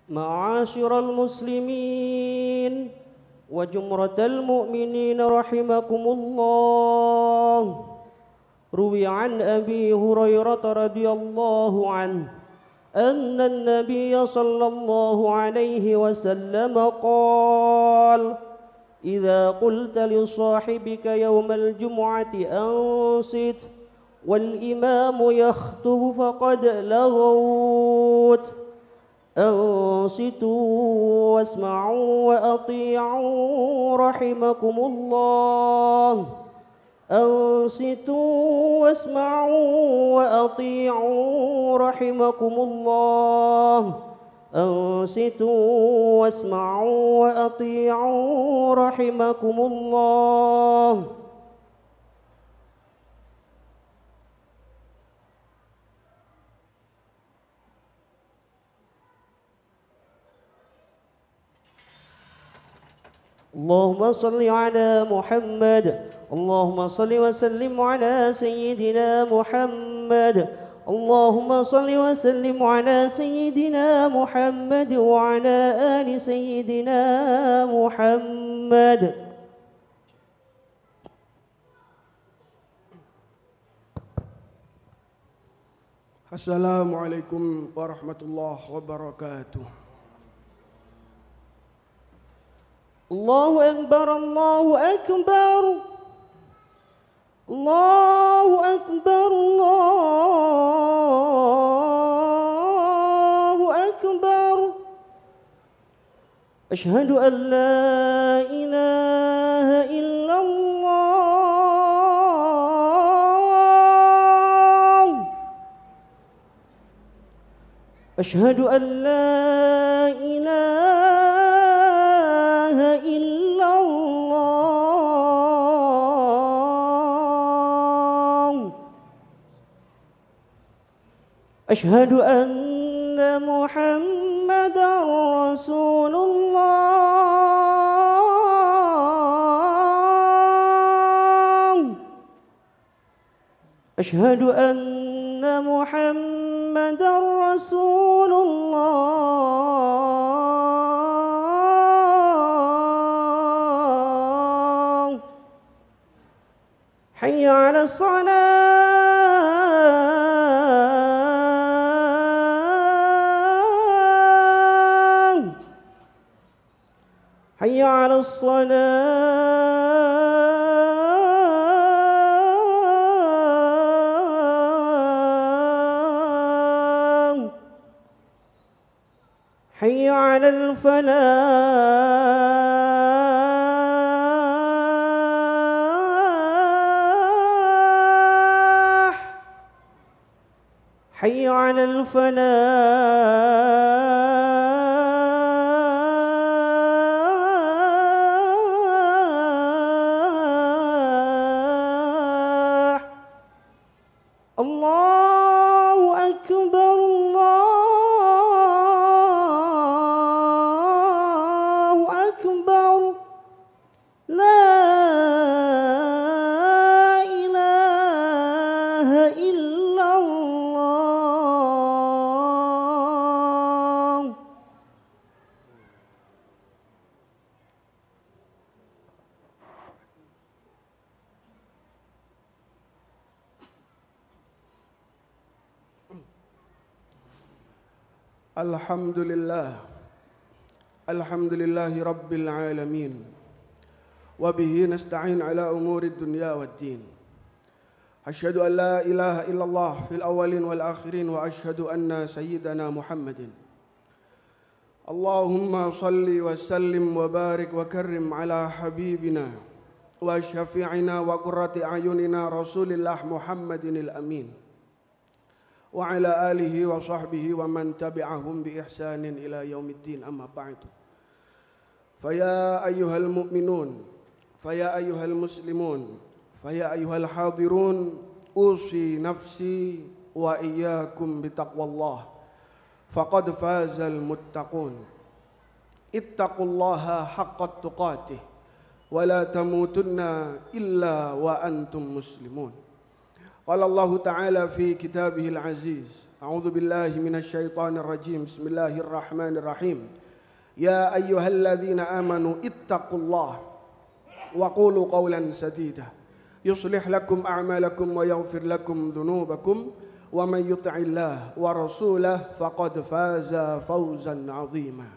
معاشر المسلمين وجمرة المؤمنين رحمكم الله. روي عن أبي هريرة رضي الله عنه أن النبي صلى الله عليه وسلم قال: إذا قلت لصاحبك يوم الجمعة أنصت والإمام يخطب فقد لغوت. أنصتوا واسمعوا وأطيعوا رحمكم الله. أنصتوا واسمعوا وأطيعوا رحمكم الله. أنصتوا واسمعوا وأطيعوا رحمكم الله. اللهم صل على محمد. اللهم صل وسلم على سيدنا محمد. اللهم صل وسلم على سيدنا محمد وعلى آل سيدنا محمد. Assalamualaikum warahmatullahi wabarakatuh. الله أكبر الله أكبر الله أكبر الله أكبر. أشهد أن لا إله إلا الله. أشهد أن لا إله إلا الله. أشهد أن محمدا رسول الله. أشهد أن محمدا رسول الله. حي على الصلاة. حي على الصلاة. حي على الفلاح. حي على الفلاح. الله أكبر الله أكبر. لا إله إلا الله. Alhamdulillahi Rabbil Alamin. Wabihi nasta'in ala umuri dunya wad din. Asyhadu an la ilaha illallah fil awwalin wal akhirin wa asyhadu anna sayyidana Muhammadin. Allahumma salli wa sallim wa barik wa karrim ala habibina wa syafi'ina wa qurrati ayunina Rasulillah Muhammadinil amin. Wa ala alihi wa sahbihi wa man tabi'ahum bi ihsanin ila yaumiddin, amma ba'du. Faya ayyuhal mu'minun, faya ayyuhal muslimun, faya ayyuhal hadirun, usi nafsi wa iyyakum bitaqwallah. Faqad fazal muttaqun. Ittaqullaha haqqa tuqatih wa la tamutunna illa wa antum muslimun. Qala Allah Ta'ala fi kitabihil aziz A'udzu billahi minasyaitonir rajim. Bismillahirrahmanirrahim. Ya ayyuhalladzina amanu ittaqullaha wa qulu qawlan sadida. Yuslih lakum a'malakum wa yaghfir lakum dhunubakum wa man yuti'illah wa rasulahu faqad faza fawzan 'azima.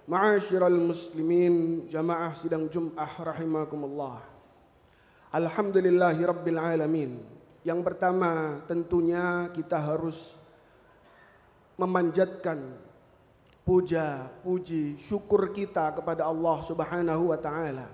Ma'asyiral muslimin, jamaah sidang Jumat rahimakumullah. Alhamdulillahi rabbil alamin. Yang pertama tentunya kita harus memanjatkan puja, puji, syukur kita kepada Allah Subhanahu wa taala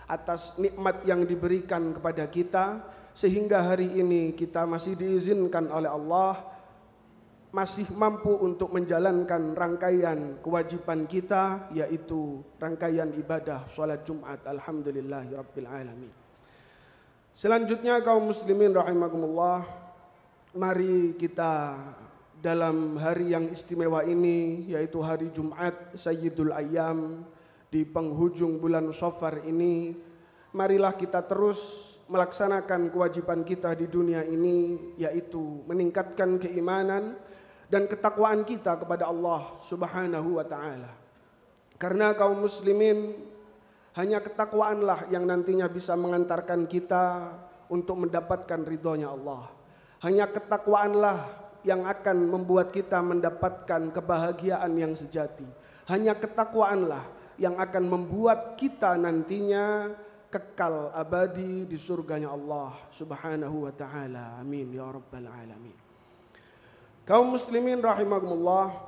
atas nikmat yang diberikan kepada kita sehingga hari ini kita masih diizinkan oleh Allah masih mampu untuk menjalankan rangkaian kewajiban kita, yaitu rangkaian ibadah salat Jumat. Alhamdulillahi rabbil alamin. Selanjutnya kaum muslimin rahimakumullah, mari kita dalam hari yang istimewa ini, yaitu hari Jumat Sayyidul Ayyam di penghujung bulan Safar ini, marilah kita terus melaksanakan kewajiban kita di dunia ini, yaitu meningkatkan keimanan dan ketakwaan kita kepada Allah Subhanahu wa taala. Karena kaum muslimin, hanya ketakwaanlah yang nantinya bisa mengantarkan kita untuk mendapatkan ridhonya Allah. Hanya ketakwaanlah yang akan membuat kita mendapatkan kebahagiaan yang sejati. Hanya ketakwaanlah yang akan membuat kita nantinya kekal abadi di surganya Allah Subhanahu wa taala. Amin ya rabbal alamin. Kaum muslimin rahimakumullah,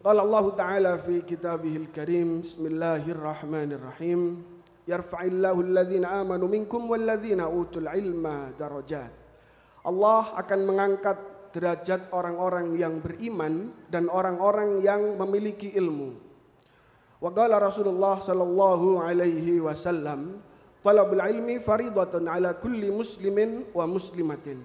qala Allah Ta'ala fi kitabihil karim, bismillahirrahmanirrahim, yarfa'illahu alladhina amanu minkum walladhina utul ilma darajat. Allah akan mengangkat derajat orang-orang yang beriman dan orang-orang yang memiliki ilmu. Wa qala Rasulullah sallallahu alaihi wasallam, talabul ilmi faridatun ala kulli muslimin wa muslimatin.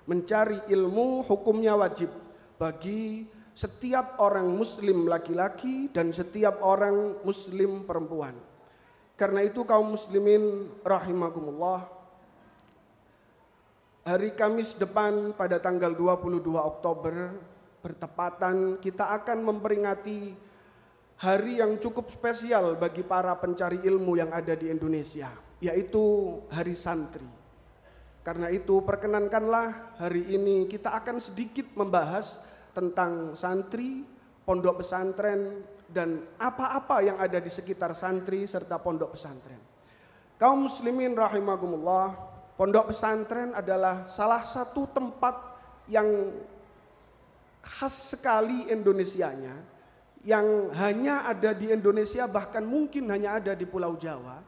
Mencari ilmu hukumnya wajib bagi setiap orang muslim laki-laki dan setiap orang muslim perempuan. Karena itu kaum muslimin rahimakumullah, hari Kamis depan pada tanggal 22 Oktober bertepatan kita akan memperingati hari yang cukup spesial bagi para pencari ilmu yang ada di Indonesia, yaitu Hari Santri. Karena itu perkenankanlah hari ini kita akan sedikit membahas tentang santri, pondok pesantren, dan apa-apa yang ada di sekitar santri serta pondok pesantren. Kaum muslimin rahimakumullah, pondok pesantren adalah salah satu tempat yang khas sekali Indonesianya, yang hanya ada di Indonesia, bahkan mungkin hanya ada di Pulau Jawa,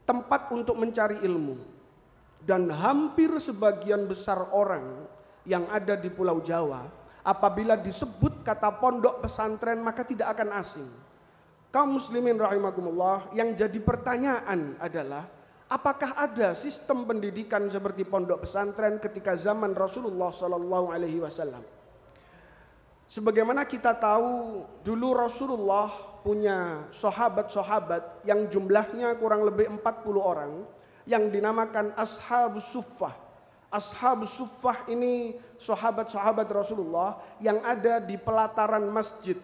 tempat untuk mencari ilmu. Dan hampir sebagian besar orang yang ada di Pulau Jawa, apabila disebut kata pondok pesantren maka tidak akan asing. Kaum muslimin rahimakumullah, yang jadi pertanyaan adalah apakah ada sistem pendidikan seperti pondok pesantren ketika zaman Rasulullah sallallahu alaihi wasallam? Sebagaimana kita tahu, dulu Rasulullah punya sahabat-sahabat yang jumlahnya kurang lebih 40 orang yang dinamakan Ashabus Suffah. Ashabus Suffah ini sahabat-sahabat Rasulullah yang ada di pelataran masjid.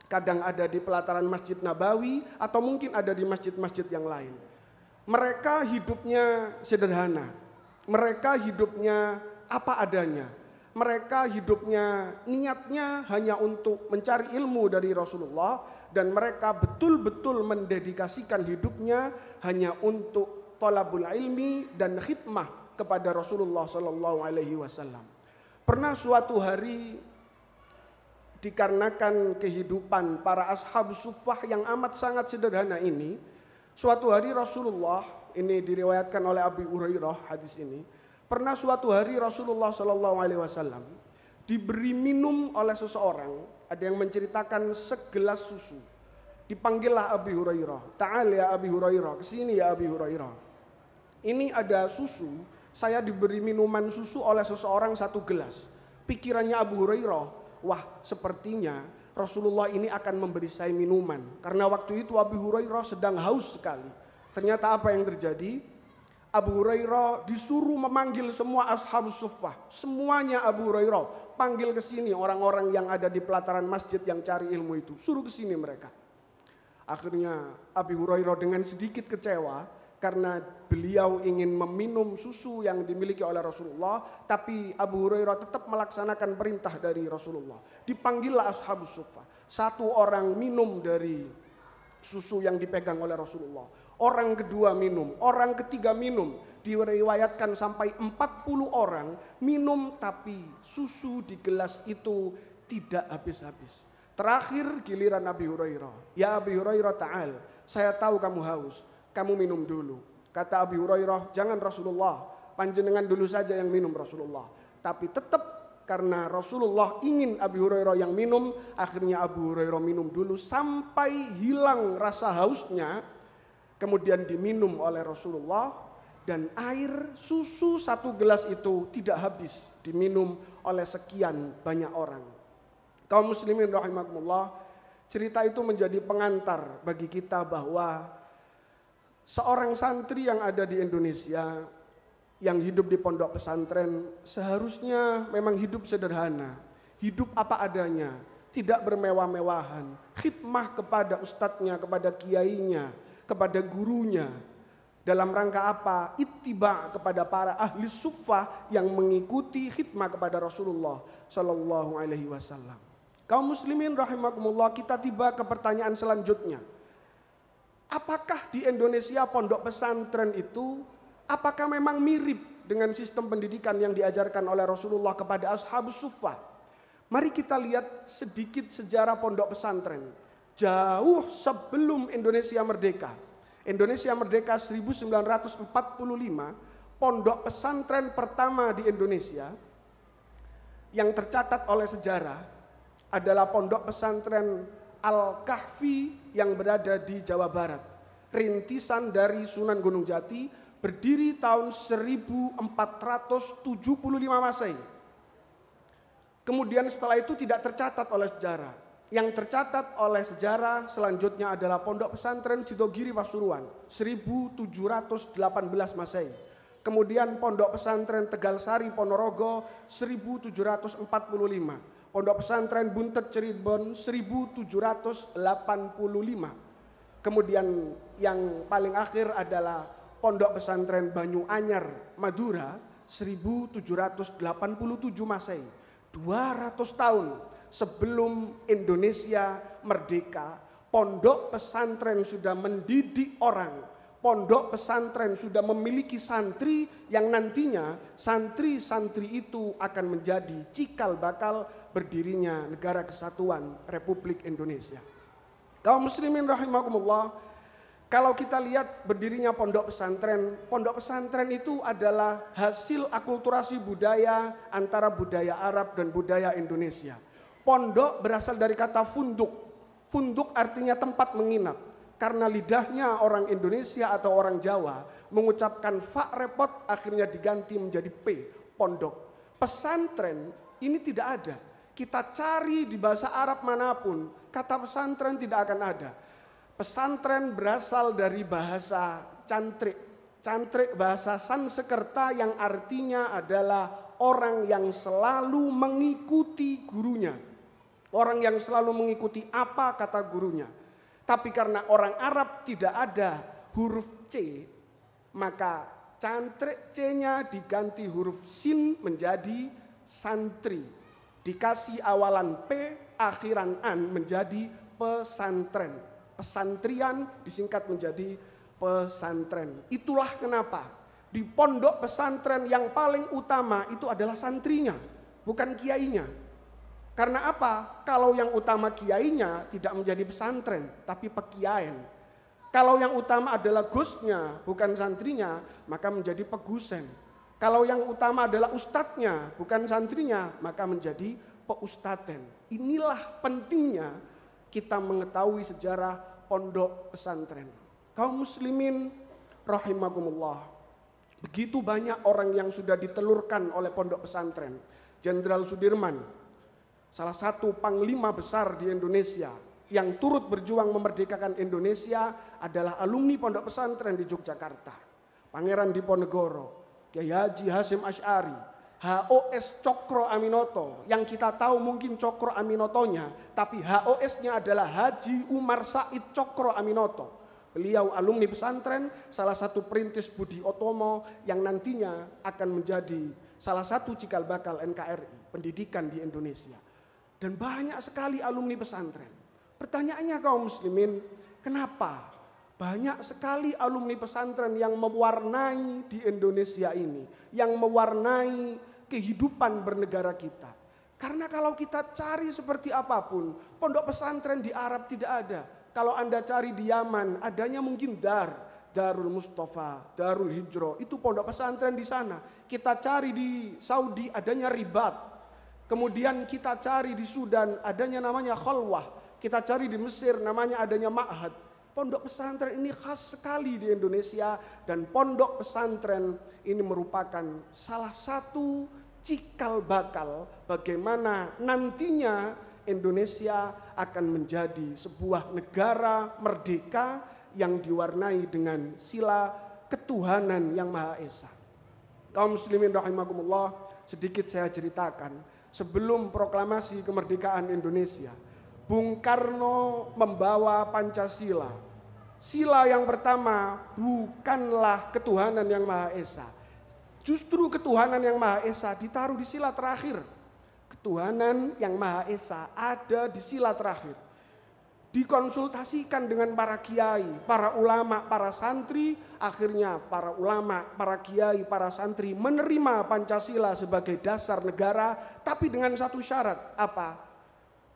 Kadang ada di pelataran Masjid Nabawi atau mungkin ada di masjid-masjid yang lain. Mereka hidupnya sederhana. Mereka hidupnya apa adanya. Mereka hidupnya niatnya hanya untuk mencari ilmu dari Rasulullah, dan mereka betul-betul mendedikasikan hidupnya hanya untuk thalabul ilmi dan khidmah kepada Rasulullah sallallahu alaihi wasallam. Pernah suatu hari, dikarenakan kehidupan para ashabus suffah yang amat sangat sederhana ini, suatu hari Rasulullah, ini diriwayatkan oleh Abu Hurairah hadis ini, pernah suatu hari Rasulullah sallallahu alaihi wasallam diberi minum oleh seseorang, ada yang menceritakan segelas susu. Dipanggillah Abu Hurairah, "Ta'al ya Abu Hurairah, kesini ya Abu Hurairah. Ini ada susu, saya diberi minuman susu oleh seseorang 1 gelas." Pikirannya Abu Hurairah, wah sepertinya Rasulullah ini akan memberi saya minuman. Karena waktu itu Abu Hurairah sedang haus sekali. Ternyata apa yang terjadi? Abu Hurairah disuruh memanggil semua ashabus suffah. Semuanya Abu Hurairah panggil ke sini orang-orang yang ada di pelataran masjid yang cari ilmu itu. Suruh ke sini mereka. Akhirnya Abu Hurairah dengan sedikit kecewa karena beliau ingin meminum susu yang dimiliki oleh Rasulullah, tapi Abu Hurairah tetap melaksanakan perintah dari Rasulullah. Dipanggillah ashabus suffah. Satu orang minum dari susu yang dipegang oleh Rasulullah. Orang kedua minum, orang ketiga minum. Diriwayatkan sampai 40 orang minum, tapi susu di gelas itu tidak habis-habis. Terakhir giliran Abi Hurairah. Ya Abi Hurairah ta'al, saya tahu kamu haus, kamu minum dulu. Kata Abi Hurairah, jangan Rasulullah, panjenengan dulu saja yang minum Rasulullah. Tapi tetap karena Rasulullah ingin Abi Hurairah yang minum, akhirnya Abu Hurairah minum dulu sampai hilang rasa hausnya. Kemudian diminum oleh Rasulullah, dan air susu satu gelas itu tidak habis diminum oleh sekian banyak orang. Kaum muslimin rahimakumullah, cerita itu menjadi pengantar bagi kita bahwa seorang santri yang ada di Indonesia yang hidup di pondok pesantren seharusnya memang hidup sederhana, hidup apa adanya, tidak bermewah-mewahan, khidmah kepada ustadznya, kepada kiainya, kepada gurunya. Dalam rangka apa? Ittiba kepada para ahli suffah yang mengikuti khidmah kepada Rasulullah Sallallahu Alaihi Wasallam. Kaum muslimin rahimakumullah, kita tiba ke pertanyaan selanjutnya. Apakah di Indonesia pondok pesantren itu, apakah memang mirip dengan sistem pendidikan yang diajarkan oleh Rasulullah kepada ashabus suffah? Mari kita lihat sedikit sejarah pondok pesantren. Jauh sebelum Indonesia merdeka. Indonesia merdeka 1945, pondok pesantren pertama di Indonesia yang tercatat oleh sejarah adalah pondok pesantren Al-Kahfi yang berada di Jawa Barat. Rintisan dari Sunan Gunung Jati, berdiri tahun 1475 Masehi. Kemudian setelah itu tidak tercatat oleh sejarah. Yang tercatat oleh sejarah selanjutnya adalah pondok pesantren Sidogiri Pasuruan 1718 Masehi. Kemudian pondok pesantren Tegalsari Ponorogo 1745. Pondok pesantren Buntet Cirebon 1785. Kemudian yang paling akhir adalah pondok pesantren Banyuanyar Madura 1787 Masehi. 200 tahun sebelum Indonesia merdeka, pondok pesantren sudah mendidik orang. Pondok pesantren sudah memiliki santri yang nantinya santri-santri itu akan menjadi cikal bakal berdirinya Negara Kesatuan Republik Indonesia. Kaum muslimin rahimakumullah, kalau kita lihat berdirinya pondok pesantren itu adalah hasil akulturasi budaya antara budaya Arab dan budaya Indonesia. Pondok berasal dari kata funduk. Funduk artinya tempat menginap. Karena lidahnya orang Indonesia atau orang Jawa mengucapkan fa repot, akhirnya diganti menjadi p, pondok. Pesantren ini tidak ada. Kita cari di bahasa Arab manapun, kata pesantren tidak akan ada. Pesantren berasal dari bahasa cantrik. Cantrik bahasa Sansekerta yang artinya adalah orang yang selalu mengikuti gurunya. Orang yang selalu mengikuti apa kata gurunya. Tapi karena orang Arab tidak ada huruf C, maka cantrik C-nya diganti huruf sin menjadi santri. Dikasih awalan P, akhiran an menjadi pesantren. Pesantrian disingkat menjadi pesantren. Itulah kenapa di pondok pesantren yang paling utama itu adalah santrinya, bukan kiainya. Karena apa? Kalau yang utama kiainya tidak menjadi pesantren, tapi pekiaian. Kalau yang utama adalah gusnya, bukan santrinya, maka menjadi pegusen. Kalau yang utama adalah ustadznya, bukan santrinya, maka menjadi peustaten. Inilah pentingnya kita mengetahui sejarah pondok pesantren. Kaum muslimin rahimakumullah. Begitu banyak orang yang sudah ditelurkan oleh pondok pesantren. Jenderal Sudirman, salah satu panglima besar di Indonesia yang turut berjuang memerdekakan Indonesia, adalah alumni pondok pesantren di Yogyakarta. Pangeran Diponegoro, Kiai Haji Hasyim Asy'ari, HOS Cokro Aminoto, yang kita tahu mungkin Cokro Aminotonya, tapi HOS-nya adalah Haji Umar Said Cokro Aminoto. Beliau alumni pesantren, salah satu perintis Budi Otomo yang nantinya akan menjadi salah satu cikal bakal NKRI, pendidikan di Indonesia. Dan banyak sekali alumni pesantren. Pertanyaannya kaum muslimin, kenapa banyak sekali alumni pesantren yang mewarnai di Indonesia ini, yang mewarnai kehidupan bernegara kita? Karena kalau kita cari seperti apapun, pondok pesantren di Arab tidak ada. Kalau Anda cari di Yaman, adanya mungkin Darul Mustafa, Darul Hijrah, itu pondok pesantren di sana. Kita cari di Saudi, adanya Ribat. Kemudian kita cari di Sudan, adanya namanya Khalwah. Kita cari di Mesir, namanya adanya Ma'had. Pondok pesantren ini khas sekali di Indonesia, dan pondok pesantren ini merupakan salah satu cikal bakal bagaimana nantinya Indonesia akan menjadi sebuah negara merdeka yang diwarnai dengan sila ketuhanan yang Maha Esa. Kaum muslimin rahimakumullah, sedikit saya ceritakan. Sebelum proklamasi kemerdekaan Indonesia, Bung Karno membawa Pancasila. Sila yang pertama bukanlah ketuhanan yang Maha Esa. Justru ketuhanan yang Maha Esa ditaruh di sila terakhir. Ketuhanan yang Maha Esa ada di sila terakhir. Dikonsultasikan dengan para kiai, para ulama, para santri. Akhirnya para ulama, para kiai, para santri menerima Pancasila sebagai dasar negara. Tapi dengan satu syarat, apa?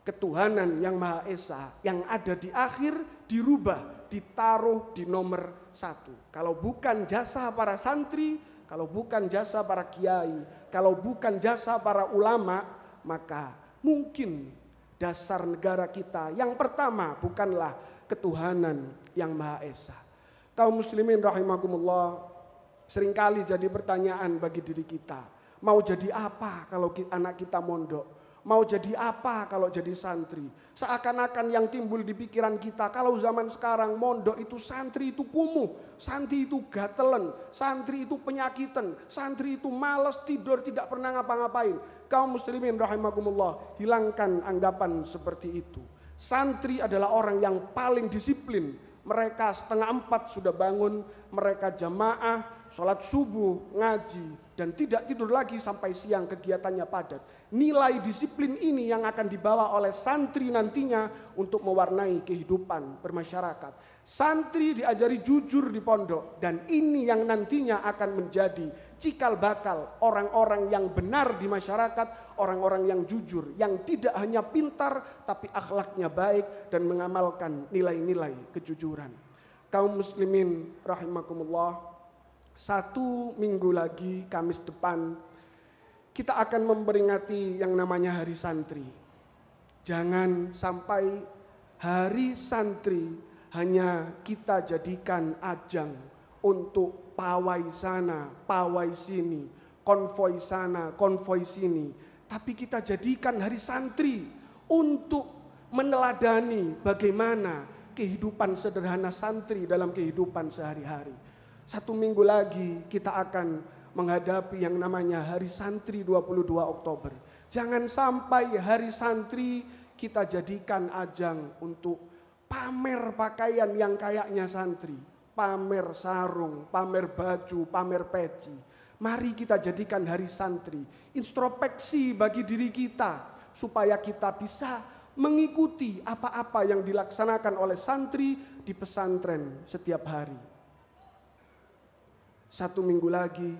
Ketuhanan yang Maha Esa yang ada di akhir dirubah, ditaruh di nomor 1. Kalau bukan jasa para santri, kalau bukan jasa para kiai, kalau bukan jasa para ulama, maka mungkin dasar negara kita yang pertama bukanlah ketuhanan yang Maha Esa. Kaum muslimin rahimakumullah, seringkali jadi pertanyaan bagi diri kita, mau jadi apa kalau anak kita mondok? Mau jadi apa kalau jadi santri? Seakan-akan yang timbul di pikiran kita, kalau zaman sekarang mondok itu santri itu kumuh, santri itu gatelen, santri itu penyakitan, santri itu malas tidur, tidak pernah ngapa-ngapain. Kaum muslimin rahimakumullah, hilangkan anggapan seperti itu. Santri adalah orang yang paling disiplin. Mereka 3:30 sudah bangun, mereka jamaah, sholat subuh, ngaji, dan tidak tidur lagi sampai siang, kegiatannya padat. Nilai disiplin ini yang akan dibawa oleh santri nantinya untuk mewarnai kehidupan bermasyarakat. Santri diajari jujur di pondok, dan ini yang nantinya akan menjadi cikal bakal orang-orang yang benar di masyarakat, orang-orang yang jujur, yang tidak hanya pintar tapi akhlaknya baik dan mengamalkan nilai-nilai kejujuran. Kaum muslimin rahimakumullah, 1 minggu lagi, Kamis depan, kita akan memperingati yang namanya Hari Santri. Jangan sampai Hari Santri hanya kita jadikan ajang untuk pawai sana, pawai sini, konvoi sana, konvoi sini. Tapi kita jadikan Hari Santri untuk meneladani bagaimana kehidupan sederhana santri dalam kehidupan sehari-hari. 1 minggu lagi kita akan menghadapi yang namanya Hari Santri 22 Oktober. Jangan sampai Hari Santri kita jadikan ajang untuk pamer pakaian yang kayaknya santri, pamer sarung, pamer baju, pamer peci. Mari kita jadikan Hari Santri introspeksi bagi diri kita supaya kita bisa mengikuti apa-apa yang dilaksanakan oleh santri di pesantren setiap hari. 1 minggu lagi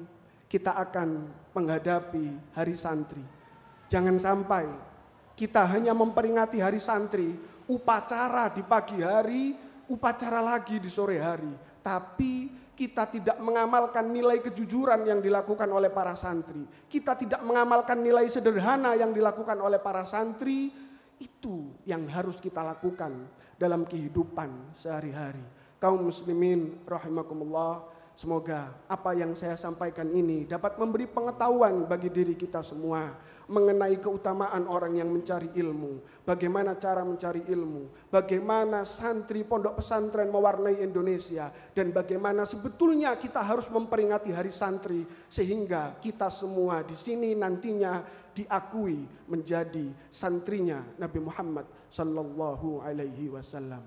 kita akan menghadapi Hari Santri. Jangan sampai kita hanya memperingati Hari Santri, upacara di pagi hari, upacara lagi di sore hari. Tapi kita tidak mengamalkan nilai kejujuran yang dilakukan oleh para santri. Kita tidak mengamalkan nilai sederhana yang dilakukan oleh para santri. Itu yang harus kita lakukan dalam kehidupan sehari-hari. Kaum muslimin rahimakumullah, Semoga apa yang saya sampaikan ini dapat memberi pengetahuan bagi diri kita semua mengenai keutamaan orang yang mencari ilmu, bagaimana cara mencari ilmu, bagaimana santri pondok pesantren mewarnai Indonesia, dan bagaimana sebetulnya kita harus memperingati Hari Santri sehingga kita semua di sini nantinya diakui menjadi santrinya Nabi Muhammad sallallahu alaihi wasallam.